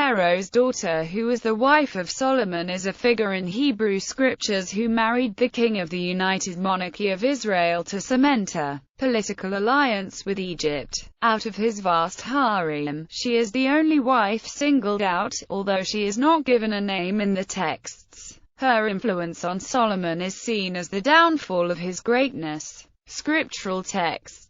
Pharaoh's daughter, who was the wife of Solomon, is a figure in Hebrew scriptures who married the king of the United Monarchy of Israel to cement a political alliance with Egypt. Out of his vast harem, she is the only wife singled out, although she is not given a name in the texts. Her influence on Solomon is seen as the downfall of his greatness. Scriptural texts.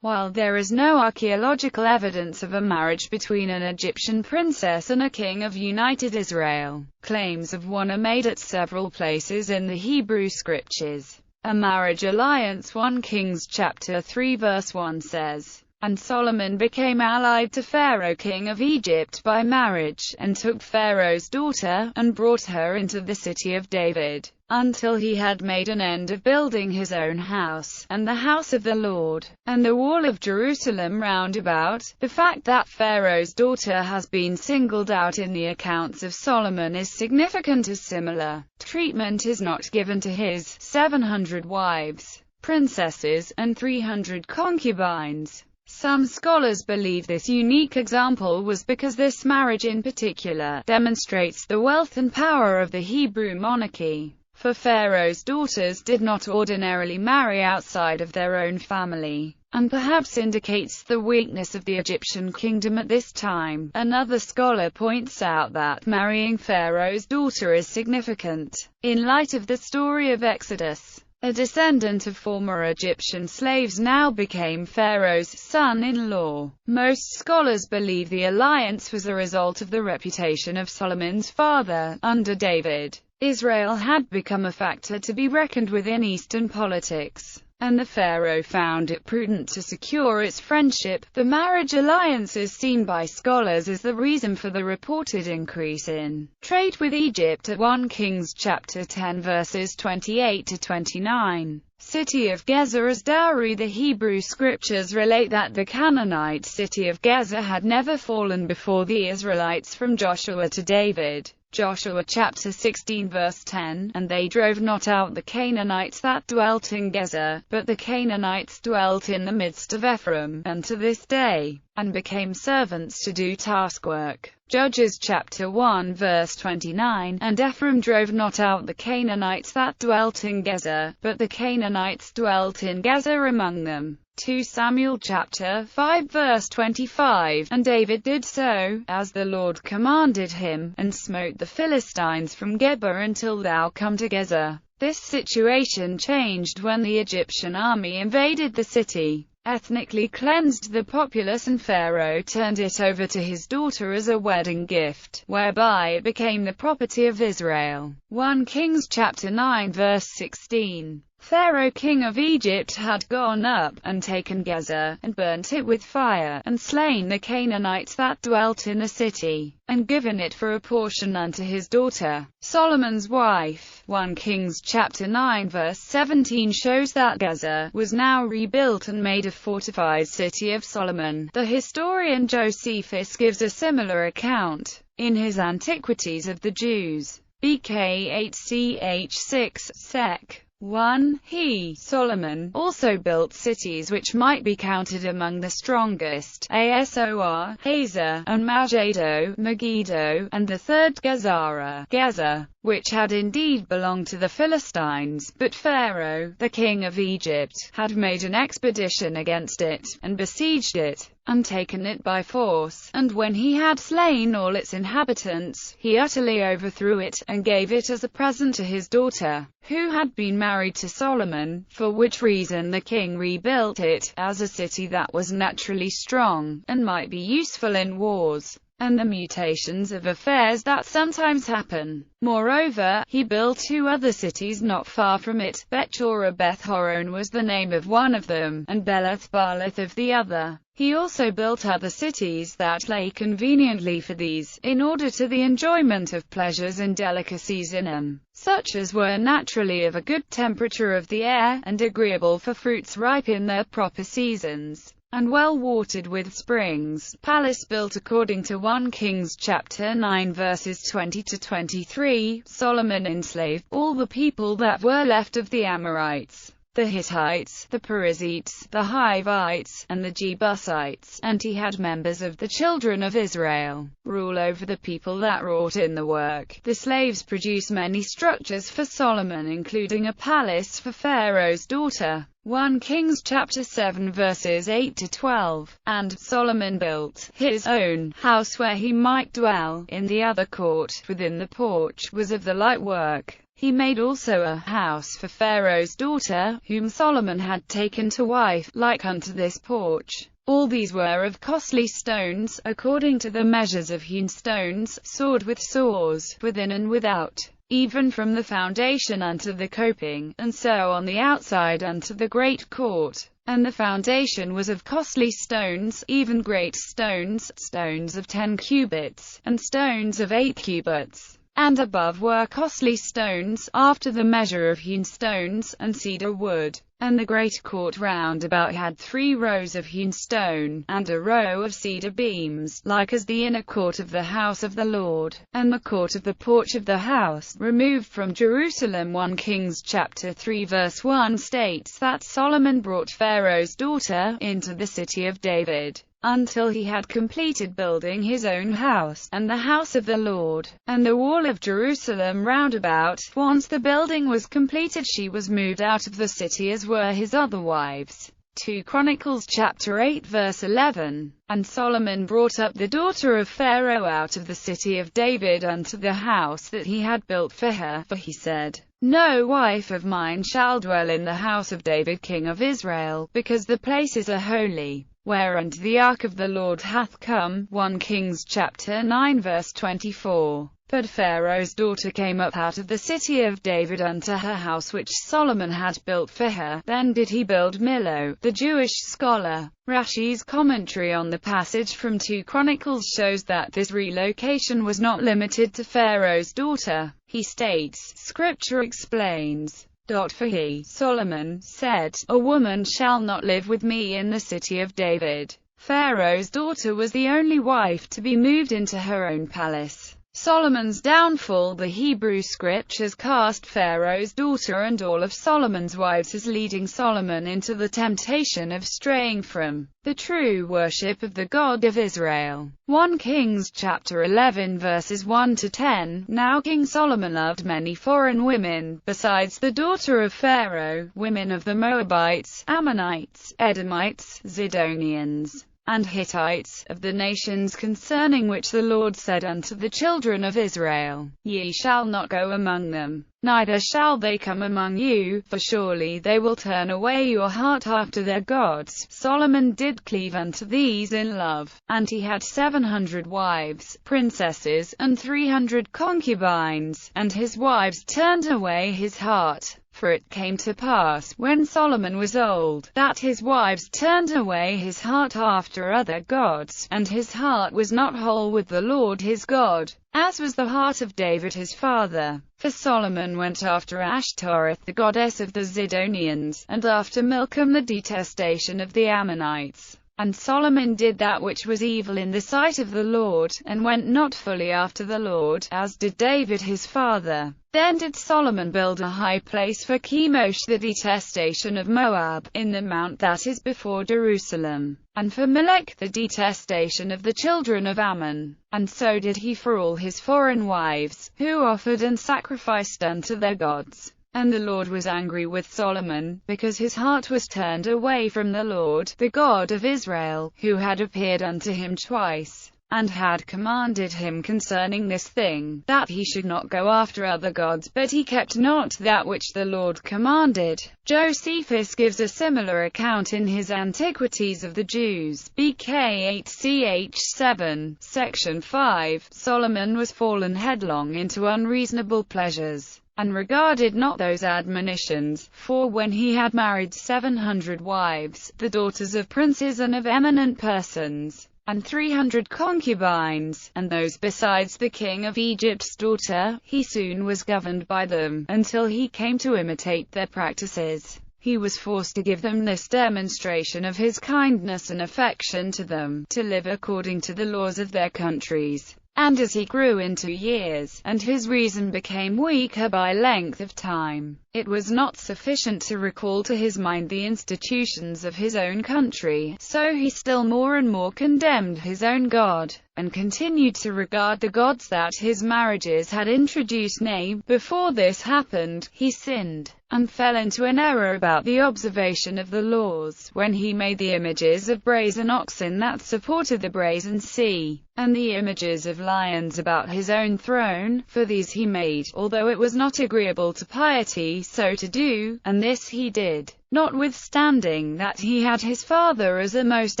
While there is no archaeological evidence of a marriage between an Egyptian princess and a king of United Israel, claims of one are made at several places in the Hebrew scriptures. A marriage alliance. 1 Kings chapter 3 verse 1 says, "And Solomon became allied to Pharaoh king of Egypt by marriage, and took Pharaoh's daughter, and brought her into the city of David, until he had made an end of building his own house, and the house of the Lord, and the wall of Jerusalem round about." The fact that Pharaoh's daughter has been singled out in the accounts of Solomon is significant, as similar treatment is not given to his 700 wives, princesses, and 300 concubines. Some scholars believe this unique example was because this marriage in particular demonstrates the wealth and power of the Hebrew monarchy. For Pharaoh's daughters did not ordinarily marry outside of their own family, and perhaps indicates the weakness of the Egyptian kingdom at this time. Another scholar points out that marrying Pharaoh's daughter is significant, in light of the story of Exodus. A descendant of former Egyptian slaves now became Pharaoh's son-in-law. Most scholars believe the alliance was a result of the reputation of Solomon's father. Under David, Israel had become a factor to be reckoned with in Eastern politics, and the Pharaoh found it prudent to secure its friendship. The marriage alliance is seen by scholars as the reason for the reported increase in trade with Egypt at 1 Kings chapter 10 verses 28 to 29. City of Gezer as dowry. The Hebrew scriptures relate that the Canaanite city of Gezer had never fallen before the Israelites from Joshua to David. Joshua chapter 16 verse 10, "And they drove not out the Canaanites that dwelt in Gezer, but the Canaanites dwelt in the midst of Ephraim, and to this day, and became servants to do taskwork." Judges chapter 1 verse 29, "And Ephraim drove not out the Canaanites that dwelt in Gezer, but the Canaanites dwelt in Gezer among them." 2 Samuel chapter 5 verse 25, "And David did so, as the Lord commanded him, and smote the Philistines from Geba until thou come to Gezer." This situation changed when the Egyptian army invaded the city, ethnically cleansed the populace, and Pharaoh turned it over to his daughter as a wedding gift, whereby it became the property of Israel. 1 Kings chapter 9 verse 16. Pharaoh king of Egypt had gone up, and taken Gezer, and burnt it with fire, and slain the Canaanites that dwelt in the city, and given it for a portion unto his daughter, Solomon's wife. 1 Kings chapter 9 verse 17 shows that Gezer was now rebuilt and made a fortified city of Solomon. The historian Josephus gives a similar account in his Antiquities of the Jews, BK 8ch 6 sec. 1. He, Solomon, also built cities which might be counted among the strongest, Asor, Hazer, and Megiddo, and the third Gezer, which had indeed belonged to the Philistines, but Pharaoh, the king of Egypt, had made an expedition against it, and besieged it, and taken it by force, and when he had slain all its inhabitants, he utterly overthrew it, and gave it as a present to his daughter, who had been married to Solomon, for which reason the king rebuilt it, as a city that was naturally strong, and might be useful in wars, and the mutations of affairs that sometimes happen. Moreover, he built 2 other cities not far from it. Bethorah Beth-horon was the name of one of them, and Belath of the other. He also built other cities that lay conveniently for these, in order to the enjoyment of pleasures and delicacies in them, such as were naturally of a good temperature of the air, and agreeable for fruits ripe in their proper seasons, and well watered with springs. Palace built according to 1 Kings chapter 9 verses 20 to 23. Solomon enslaved all the people that were left of the Amorites, the Hittites, the Perizzites, the Hivites, and the Jebusites, and he had members of the children of Israel rule over the people that wrought in the work. The slaves produced many structures for Solomon, including a palace for Pharaoh's daughter. 1 Kings chapter 7 verses 8 to 12. And Solomon built his own house where he might dwell. In the other court, within the porch, was of the light work. He made also a house for Pharaoh's daughter, whom Solomon had taken to wife, like unto this porch. All these were of costly stones, according to the measures of hewn stones, sawed with saws, within and without, even from the foundation unto the coping, and so on the outside unto the great court. And the foundation was of costly stones, even great stones, stones of 10 cubits, and stones of 8 cubits. And above were costly stones, after the measure of hewn stones, and cedar wood. And the great court round about had 3 rows of hewn stone, and a row of cedar beams, like as the inner court of the house of the Lord. And the court of the porch of the house, removed from Jerusalem. 1 Kings chapter 3 verse 1 states that Solomon brought Pharaoh's daughter into the city of David, until he had completed building his own house, and the house of the Lord, and the wall of Jerusalem round about. Once the building was completed, she was moved out of the city, as were his other wives. 2 Chronicles chapter 8 verse 11. And Solomon brought up the daughter of Pharaoh out of the city of David unto the house that he had built for her, for he said, No wife of mine shall dwell in the house of David king of Israel, because the places are holy, whereunto the ark of the Lord hath come. 1 Kings chapter 9 verse 24. But Pharaoh's daughter came up out of the city of David unto her house which Solomon had built for her. Then did he build Millo. The Jewish scholar Rashi's commentary on the passage from 2 Chronicles shows that this relocation was not limited to Pharaoh's daughter. He states, Scripture explains, For he, Solomon, said, A woman shall not live with me in the city of David. Pharaoh's daughter was the only wife to be moved into her own palace. Solomon's downfall. The Hebrew Scriptures cast Pharaoh's daughter and all of Solomon's wives as leading Solomon into the temptation of straying from the true worship of the God of Israel. 1 Kings chapter 11 verses 1 to 10. Now King Solomon loved many foreign women, besides the daughter of Pharaoh, women of the Moabites, Ammonites, Edomites, Zidonians, and Hittites, of the nations concerning which the Lord said unto the children of Israel, Ye shall not go among them, neither shall they come among you, for surely they will turn away your heart after their gods. Solomon did cleave unto these in love, and he had 700 wives, princesses, and 300 concubines, and his wives turned away his heart. For it came to pass, when Solomon was old, that his wives turned away his heart after other gods, and his heart was not whole with the Lord his God, as was the heart of David his father. For Solomon went after Ashtoreth, the goddess of the Zidonians, and after Milcom, the detestation of the Ammonites. And Solomon did that which was evil in the sight of the Lord, and went not fully after the Lord, as did David his father. Then did Solomon build a high place for Chemosh, the detestation of Moab, in the mount that is before Jerusalem, and for Melech, the detestation of the children of Ammon. And so did he for all his foreign wives, who offered and sacrificed unto their gods. And the Lord was angry with Solomon, because his heart was turned away from the Lord, the God of Israel, who had appeared unto him twice, and had commanded him concerning this thing, that he should not go after other gods, but he kept not that which the Lord commanded. Josephus gives a similar account in his Antiquities of the Jews, BK 8ch 7, section 5. Solomon was fallen headlong into unreasonable pleasures, and regarded not those admonitions, for when he had married 700 wives, the daughters of princes and of eminent persons, and 300 concubines, and those besides the king of Egypt's daughter, he soon was governed by them, until he came to imitate their practices. He was forced to give them this demonstration of his kindness and affection to them, to live according to the laws of their countries, And as he grew into years, and his reason became weaker by length of time, it was not sufficient to recall to his mind the institutions of his own country, so he still more and more condemned his own God, and continued to regard the gods that his marriages had introduced. Nay, before this happened, he sinned, and fell into an error about the observation of the laws, when he made the images of brazen oxen that supported the brazen sea, and the images of lions about his own throne, for these he made, although it was not agreeable to piety so to do, and this he did, notwithstanding that he had his father as a most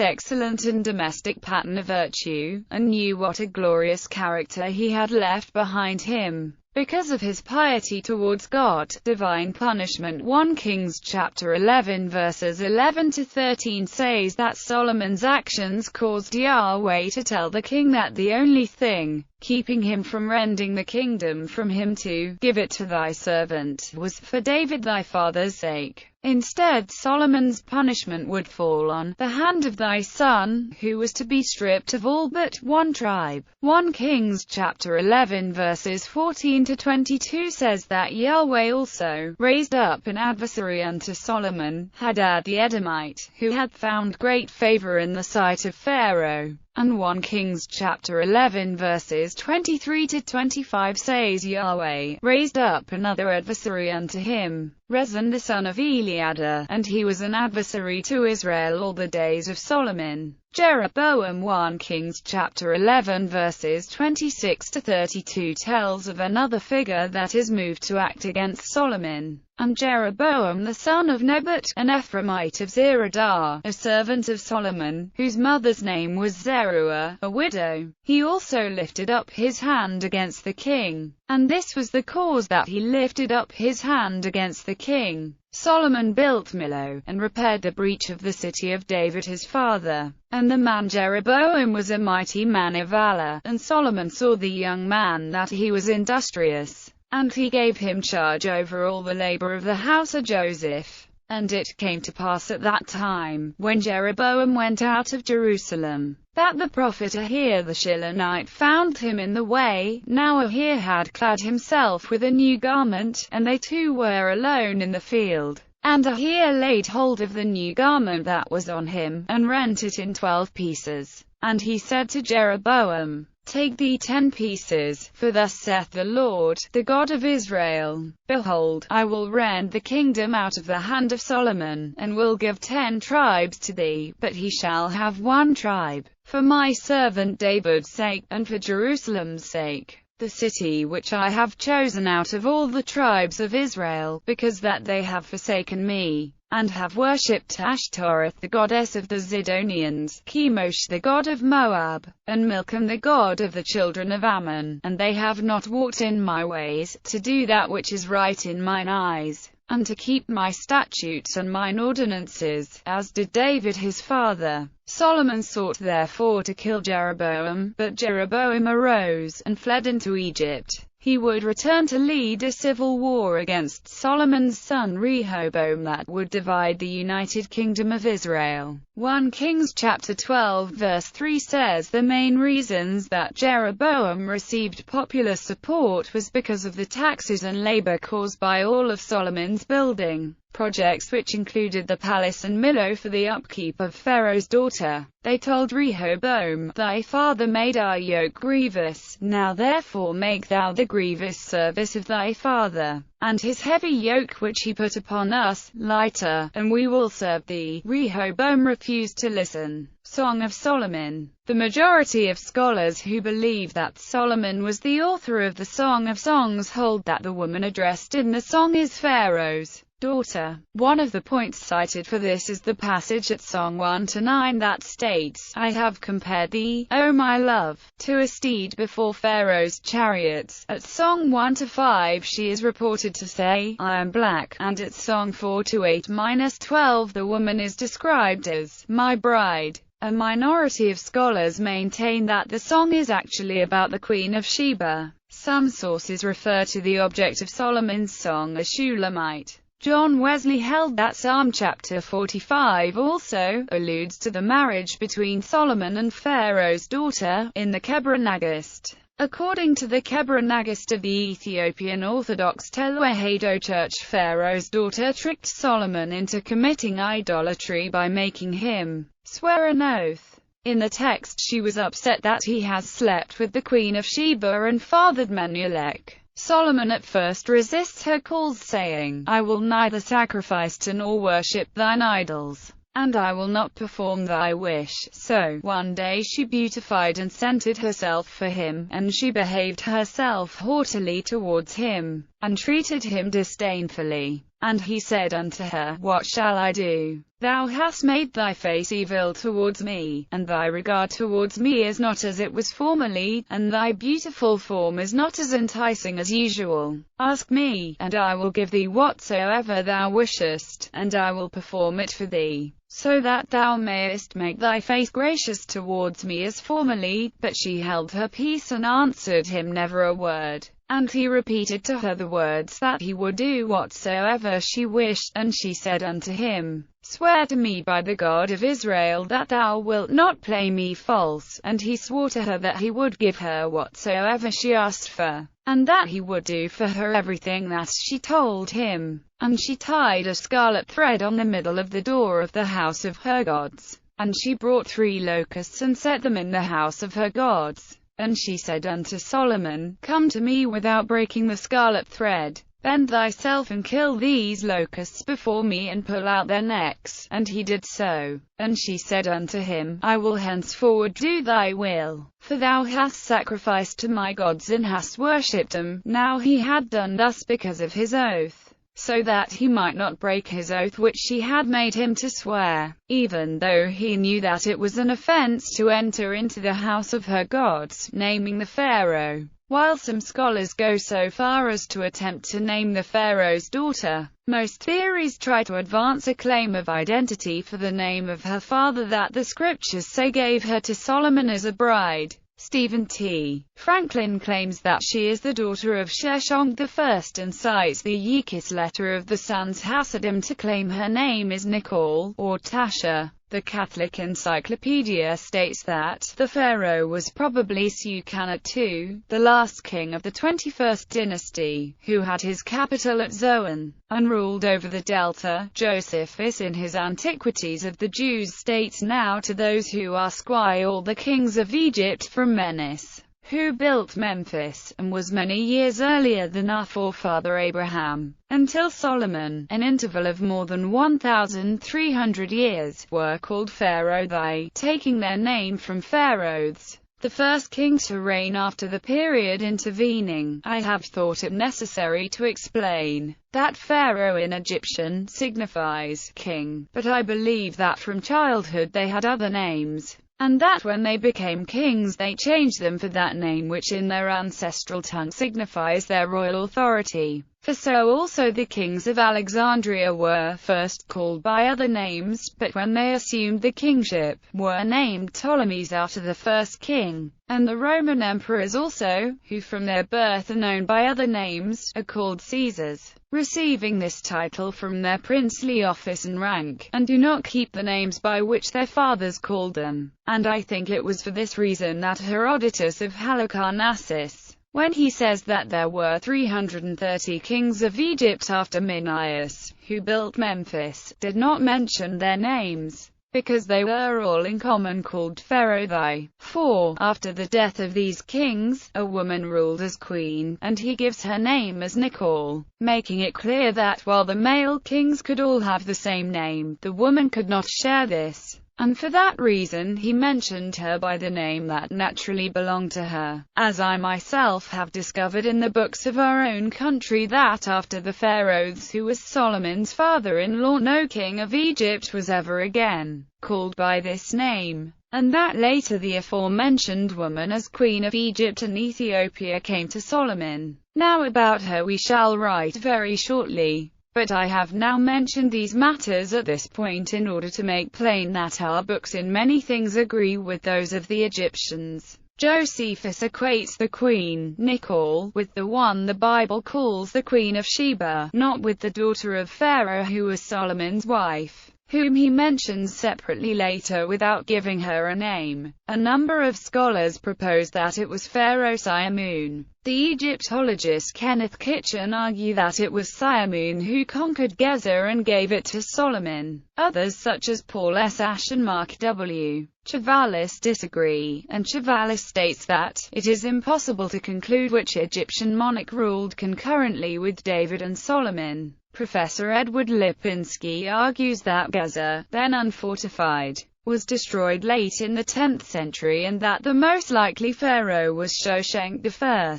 excellent and domestic pattern of virtue, and knew what a glorious character he had left behind him, because of his piety towards God. Divine punishment. 1 Kings chapter 11 verses 11 to 13 says that Solomon's actions caused Yahweh to tell the king that the only thing keeping him from rending the kingdom from him to give it to thy servant was for David thy father's sake. Instead, Solomon's punishment would fall on the hand of thy son, who was to be stripped of all but one tribe. 1 Kings chapter 11 verses 14 to 22 says that Yahweh also raised up an adversary unto Solomon, Hadad the Edomite, who had found great favor in the sight of Pharaoh. And 1 Kings chapter 11 verses 23 to 25 says Yahweh raised up another adversary unto him, Rezon the son of Eliada, and he was an adversary to Israel all the days of Solomon. Jeroboam. 1 Kings chapter 11 verses 26 to 32 tells of another figure that is moved to act against Solomon. And Jeroboam the son of Nebat, an Ephraimite of Zeradah, a servant of Solomon, whose mother's name was Zeruiah, a widow, he also lifted up his hand against the king. And this was the cause that he lifted up his hand against the king. Solomon built Millo, and repaired the breach of the city of David his father. And the man Jeroboam was a mighty man of valor, and Solomon saw the young man that he was industrious, and he gave him charge over all the labor of the house of Joseph. And it came to pass at that time, when Jeroboam went out of Jerusalem, that the prophet Ahijah the Shilonite found him in the way. Now Ahijah had clad himself with a new garment, and they two were alone in the field. And Ahijah laid hold of the new garment that was on him, and rent it in 12 pieces. And he said to Jeroboam, Take thee 10 pieces, for thus saith the Lord, the God of Israel, Behold, I will rend the kingdom out of the hand of Solomon, and will give 10 tribes to thee, but he shall have 1 tribe, for my servant David's sake, and for Jerusalem's sake, the city which I have chosen out of all the tribes of Israel, because that they have forsaken me, and have worshipped Ashtoreth the goddess of the Zidonians, Chemosh the god of Moab, and Milcom the god of the children of Ammon, and they have not walked in my ways, to do that which is right in mine eyes, and to keep my statutes and mine ordinances, as did David his father. Solomon sought therefore to kill Jeroboam, but Jeroboam arose, and fled into Egypt. He would return to lead a civil war against Solomon's son Rehoboam that would divide the united kingdom of Israel. 1 Kings chapter 12 verse 3 says the main reasons that Jeroboam received popular support was because of the taxes and labor caused by all of Solomon's building projects, which included the palace and Millo for the upkeep of Pharaoh's daughter. They told Rehoboam, Thy father made our yoke grievous, now therefore make thou the grievous service of thy father, and his heavy yoke which he put upon us, lighter, and we will serve thee. Rehoboam refused to listen. Song of Solomon. The majority of scholars who believe that Solomon was the author of the Song of Songs hold that the woman addressed in the song is Pharaoh's daughter. One of the points cited for this is the passage at Song 1-9 that states, I have compared thee, O my love, to a steed before Pharaoh's chariots. At Song 1-5 she is reported to say, I am black, and at Song 4-8-12 the woman is described as my bride. A minority of scholars maintain that the song is actually about the Queen of Sheba. Some sources refer to the object of Solomon's song as Shulamite. John Wesley held that Psalm chapter 45 also alludes to the marriage between Solomon and Pharaoh's daughter, in the Kebra-Nagast. According to the Kebra-Nagast of the Ethiopian Orthodox Tewahedo Church, Pharaoh's daughter tricked Solomon into committing idolatry by making him swear an oath. In the text, she was upset that he has slept with the Queen of Sheba and fathered Menelek. Solomon at first resists her calls, saying, "I will neither sacrifice to nor worship thine idols, and I will not perform thy wish." So, one day she beautified and scented herself for him, and she behaved herself haughtily towards him, and treated him disdainfully. And he said unto her, "What shall I do? Thou hast made thy face evil towards me, and thy regard towards me is not as it was formerly, and thy beautiful form is not as enticing as usual. Ask me, and I will give thee whatsoever thou wishest, and I will perform it for thee, so that thou mayest make thy face gracious towards me as formerly." But she held her peace and answered him never a word. And he repeated to her the words that he would do whatsoever she wished, and she said unto him, "Swear to me by the God of Israel that thou wilt not play me false." And he swore to her that he would give her whatsoever she asked for, and that he would do for her everything that she told him. And she tied a scarlet thread on the middle of the door of the house of her gods. And she brought 3 locusts and set them in the house of her gods. And she said unto Solomon, "Come to me without breaking the scarlet thread. Bend thyself and kill these locusts before me, and pull out their necks." And he did so. And she said unto him, "I will henceforward do thy will, for thou hast sacrificed to my gods and hast worshipped them." Now he had done thus because of his oath, so that he might not break his oath which she had made him to swear, even though he knew that it was an offense to enter into the house of her gods, naming the Pharaoh. While some scholars go so far as to attempt to name the Pharaoh's daughter, most theories try to advance a claim of identity for the name of her father that the scriptures say gave her to Solomon as a bride. Stephen T. Franklin claims that she is the daughter of Sheshonq I and cites the Yikis letter of the sons Hasidim to claim her name is Nicole, or Tasha. The Catholic Encyclopedia states that the pharaoh was probably Suqanat II, the last king of the 21st dynasty, who had his capital at Zoan, and ruled over the Delta. Josephus in his Antiquities of the Jews states, "Now to those who ask why all the kings of Egypt from Menes, who built Memphis, and was many years earlier than our forefather Abraham, until Solomon, an interval of more than 1,300 years, were called Pharaoh thy, taking their name from Pharaohs, the first king to reign after the period intervening. I have thought it necessary to explain that Pharaoh in Egyptian signifies king, but I believe that from childhood they had other names, and that when they became kings they changed them for that name which in their ancestral tongue signifies their royal authority. For so also the kings of Alexandria were first called by other names, but when they assumed the kingship, were named Ptolemies after the first king. And the Roman emperors also, who from their birth are known by other names, are called Caesars, receiving this title from their princely office and rank, and do not keep the names by which their fathers called them. And I think it was for this reason that Herodotus of Halicarnassus, when he says that there were 330 kings of Egypt after Menelaus, who built Memphis, did not mention their names, because they were all in common called Pharaoh thy. For, after the death of these kings, a woman ruled as queen, and he gives her name as Nicole, making it clear that while the male kings could all have the same name, the woman could not share this. And for that reason he mentioned her by the name that naturally belonged to her, as I myself have discovered in the books of our own country that after the Pharaohs who was Solomon's father-in-law no king of Egypt was ever again called by this name, and that later the aforementioned woman as Queen of Egypt and Ethiopia came to Solomon. Now about her we shall write very shortly. But I have now mentioned these matters at this point in order to make plain that our books in many things agree with those of the Egyptians. Josephus equates the queen, Nicole, with the one the Bible calls the Queen of Sheba, not with the daughter of Pharaoh who was Solomon's wife, whom he mentions separately later without giving her a name. A number of scholars propose that it was Pharaoh Siamun. The Egyptologist Kenneth Kitchen argues that it was Siamun who conquered Gezer and gave it to Solomon. Others such as Paul S. Ash and Mark W. Chavalis disagree, and Chavalis states that it is impossible to conclude which Egyptian monarch ruled concurrently with David and Solomon. Professor Edward Lipinski argues that Gezer, then unfortified, was destroyed late in the 10th century and that the most likely pharaoh was Shoshenq I.